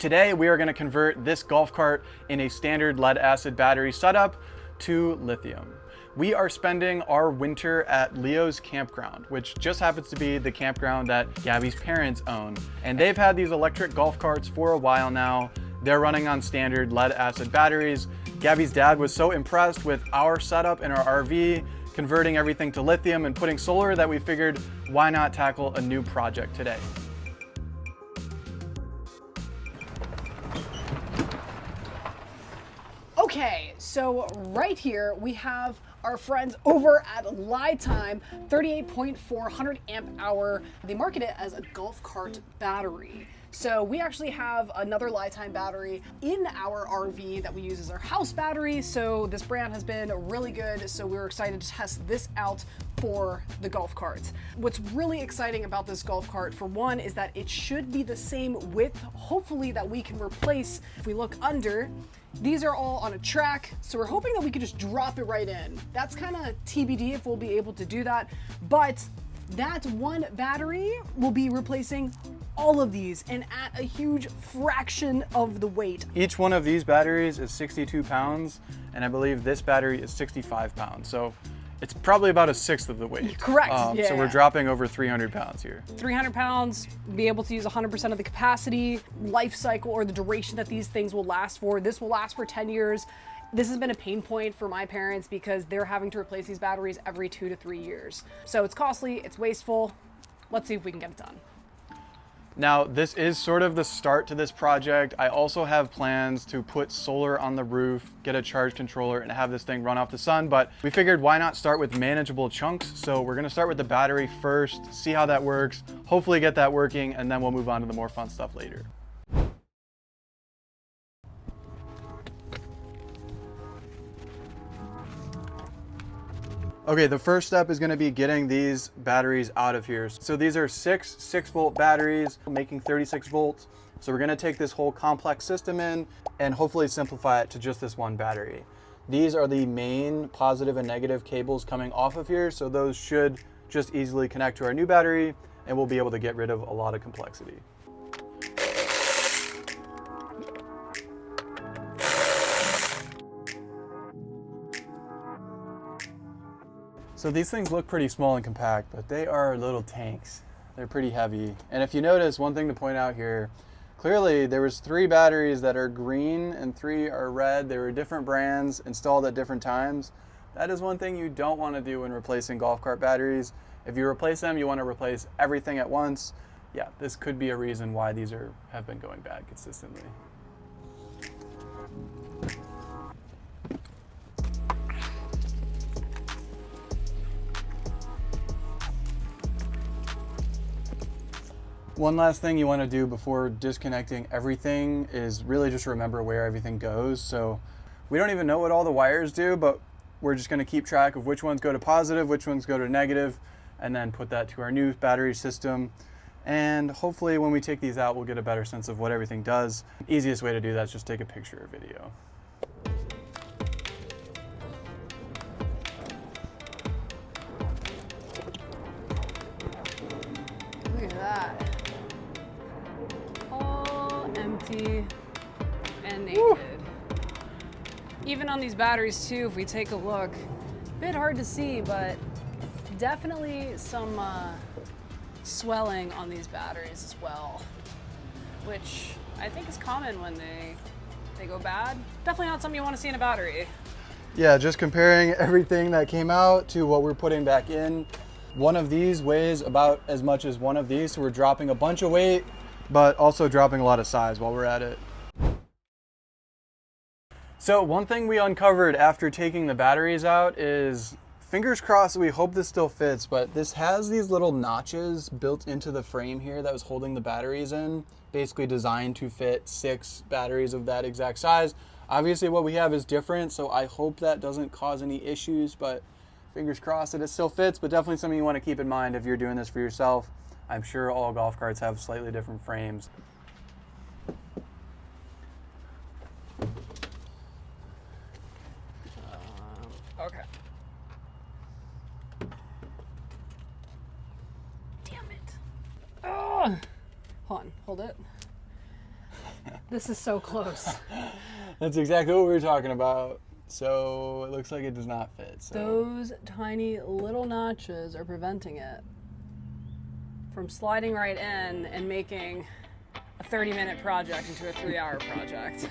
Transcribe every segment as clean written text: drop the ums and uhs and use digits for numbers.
today we are going to convert this golf cart in a standard lead acid battery setup to lithium. We are spending our winter at Leo's campground, which just happens to be the campground that Gabby's parents own. And they've had these electric golf carts for a while now. They're running on standard lead acid batteries. Gabby's dad was so impressed with our setup in our RV, converting everything to lithium and putting solar, that we figured why not tackle a new project today. Okay, so right here we have our friends over at Lithium, 38.4 100 amp hour. They market it as a golf cart battery. So we actually have another Lithium battery in our RV that we use as our house battery. So this brand has been really good. So we were excited to test this out for the golf carts. What's really exciting about this golf cart, for one, is that it should be the same width, hopefully, that we can replace. If we look under, these are all on a track, so we're hoping that we could just drop it right in. That's kind of TBD if we'll be able to do that, but that one battery will be replacing all of these and at a huge fraction of the weight. Each one of these batteries is 62 pounds, and I believe this battery is 65 pounds. So it's probably about a sixth of the weight. Correct. So we're dropping over 300 pounds here. 300 pounds, be able to use 100% of the capacity, life cycle, or the duration that these things will last for. This will last for 10 years. This has been a pain point for my parents because they're having to replace these batteries every 2 to 3 years. So it's costly, it's wasteful. Let's see if we can get it done. Now, this is sort of the start to this project. I also have plans to put solar on the roof, get a charge controller, and have this thing run off the sun, but we figured why not start with manageable chunks? So we're gonna start with the battery first, see how that works, hopefully get that working, and then we'll move on to the more fun stuff later. Okay, the first step is going to be getting these batteries out of here. So these are 6 volt batteries making 36 volts. So we're going to take this whole complex system in and hopefully simplify it to just this one battery. These are the main positive and negative cables coming off of here. So those should just easily connect to our new battery, and we'll be able to get rid of a lot of complexity. So these things look pretty small and compact, but they are little tanks. They're pretty heavy. And if you notice, one thing to point out here, clearly there was 3 batteries that are green and 3 are red. They were different brands installed at different times. That is one thing you don't want to do when replacing golf cart batteries. If you replace them, you want to replace everything at once. Yeah, this could be a reason why these have been going bad consistently. One last thing you want to do before disconnecting everything is really just remember where everything goes. So we don't even know what all the wires do, but we're just going to keep track of which ones go to positive, which ones go to negative, and then put that to our new battery system. And hopefully when we take these out, we'll get a better sense of what everything does. The easiest way to do that is just take a picture or video. Look at that. Empty and naked. Woo. Even on these batteries too, if we take a look, a bit hard to see, but definitely some swelling on these batteries as well, which I think is common when they go bad. Definitely not something you want to see in a battery. Yeah, just comparing everything that came out to what we're putting back in. One of these weighs about as much as one of these, so we're dropping a bunch of weight, but also dropping a lot of size while we're at it. So one thing we uncovered after taking the batteries out is, fingers crossed, we hope this still fits, but this has these little notches built into the frame here that was holding the batteries in, basically designed to fit 6 batteries of that exact size. Obviously what we have is different, so I hope that doesn't cause any issues, but fingers crossed that it still fits, but definitely something you want to keep in mind if you're doing this for yourself. I'm sure all golf carts have slightly different frames. Okay. Damn it. Oh. Hold on, hold it. This is so close. That's exactly what we were talking about. So it looks like it does not fit. So. Those tiny little notches are preventing it from sliding right in and making a 30-minute project into a 3-hour project.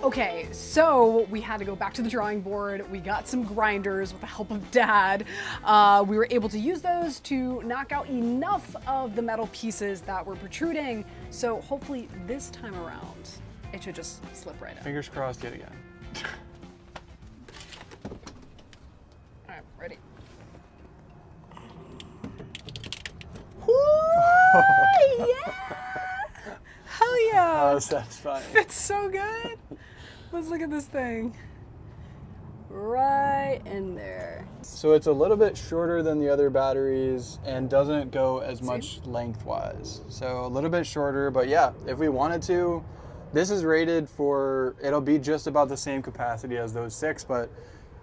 Okay, so we had to go back to the drawing board. We got some grinders with the help of Dad. We were able to use those to knock out enough of the metal pieces that were protruding. So hopefully this time around, it should just slip right in. Fingers crossed yet again. All right, ready? Woo! Yeah! Hell yeah! Oh, satisfying. It's so good. Let's look at this thing. Right in there. So it's a little bit shorter than the other batteries and doesn't go as much lengthwise. So a little bit shorter, but yeah, if we wanted to, this is rated for, it'll be just about the same capacity as those 6, but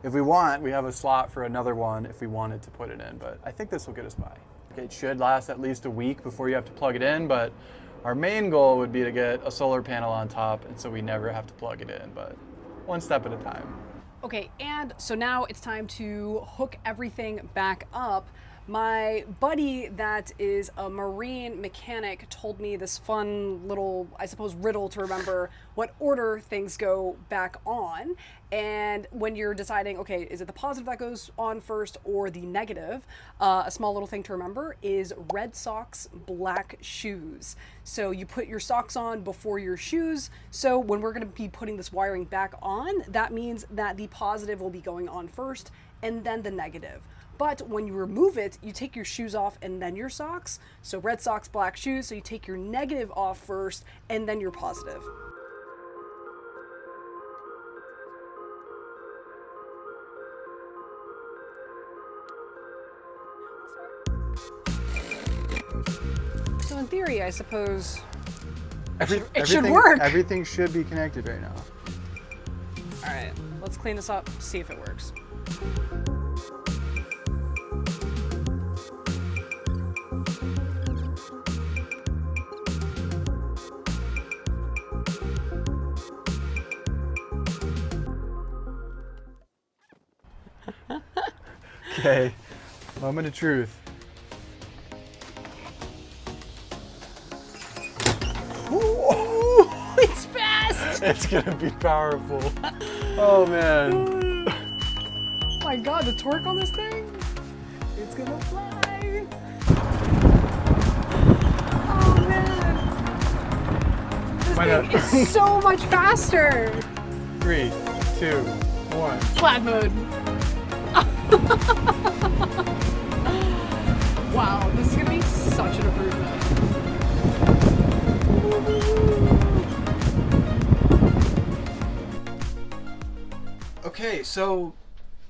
if we want, we have a slot for another one if we wanted to put it in, but I think this will get us by. It should last at least a week before you have to plug it in, but our main goal would be to get a solar panel on top, and so we never have to plug it in, but one step at a time. Okay, and so now it's time to hook everything back up. My buddy that is a marine mechanic told me this fun little, I suppose, riddle to remember what order things go back on. And when you're deciding, okay, is it the positive that goes on first or the negative? A small little thing to remember is red socks, black shoes. So you put your socks on before your shoes. So when we're gonna be putting this wiring back on, that means that the positive will be going on first and then the negative. But when you remove it, you take your shoes off and then your socks. So red socks, black shoes. So you take your negative off first and then your positive. So in theory, I suppose it should work. Everything should be connected right now. All right, let's clean this up, see if it works. Okay, moment of truth. Ooh, it's fast! It's gonna be powerful. Oh man. Oh my god, the torque on this thing? It's gonna fly. Oh man. This thing is so much faster. 3, 2, 1. Flat mode. Wow, this is gonna be such an improvement. Okay, so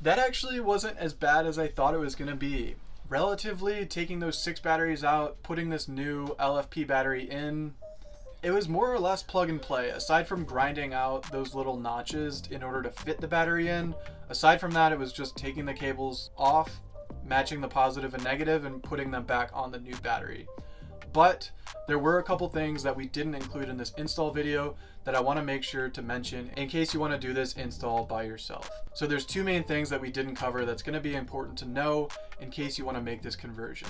that actually wasn't as bad as I thought it was gonna be. Relatively, taking those 6 batteries out, putting this new LFP battery in, it was more or less plug and play. Aside from grinding out those little notches in order to fit the battery in, aside from that, it was just taking the cables off, matching the positive and negative, and putting them back on the new battery. But there were a couple things that we didn't include in this install video that I want to make sure to mention in case you want to do this install by yourself. So there's 2 main things that we didn't cover that's going to be important to know in case you want to make this conversion.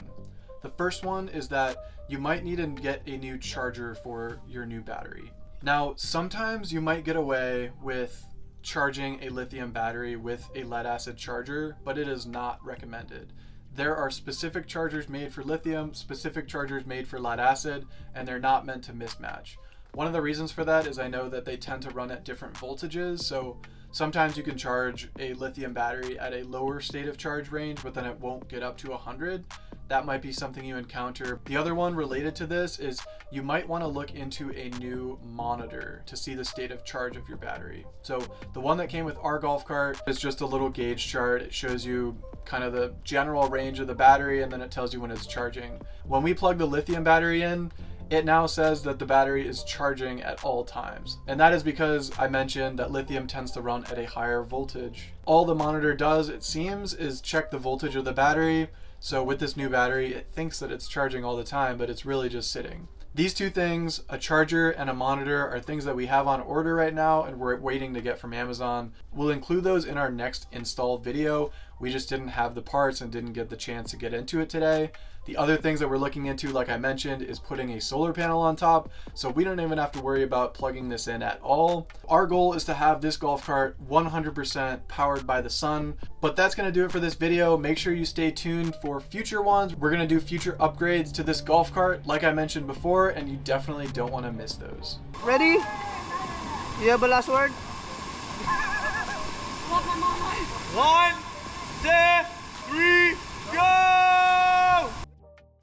The first one is that you might need to get a new charger for your new battery. Now, sometimes you might get away with charging a lithium battery with a lead acid charger, but it is not recommended. There are specific chargers made for lithium, specific chargers made for lead acid, and they're not meant to mismatch. One of the reasons for that is I know that they tend to run at different voltages, so sometimes you can charge a lithium battery at a lower state of charge range, but then it won't get up to 100. that might be something you encounter. The other one related to this is you might want to look into a new monitor to see the state of charge of your battery. So the one that came with our golf cart is just a little gauge chart. It shows you kind of the general range of the battery, and then it tells you when it's charging. When we plug the lithium battery in, it now says that the battery is charging at all times. And that is because I mentioned that lithium tends to run at a higher voltage. All the monitor does, it seems, is check the voltage of the battery. So with this new battery, it thinks that it's charging all the time, but it's really just sitting. These two things, a charger and a monitor, are things that we have on order right now and we're waiting to get from Amazon. We'll include those in our next install video. We just didn't have the parts and didn't get the chance to get into it today. The other things that we're looking into, like I mentioned, is putting a solar panel on top, so we don't even have to worry about plugging this in at all. Our goal is to have this golf cart 100% powered by the sun, but that's gonna do it for this video. Make sure you stay tuned for future ones. We're gonna do future upgrades to this golf cart, like I mentioned before, and you definitely don't wanna miss those. Ready? You have a last word? 1,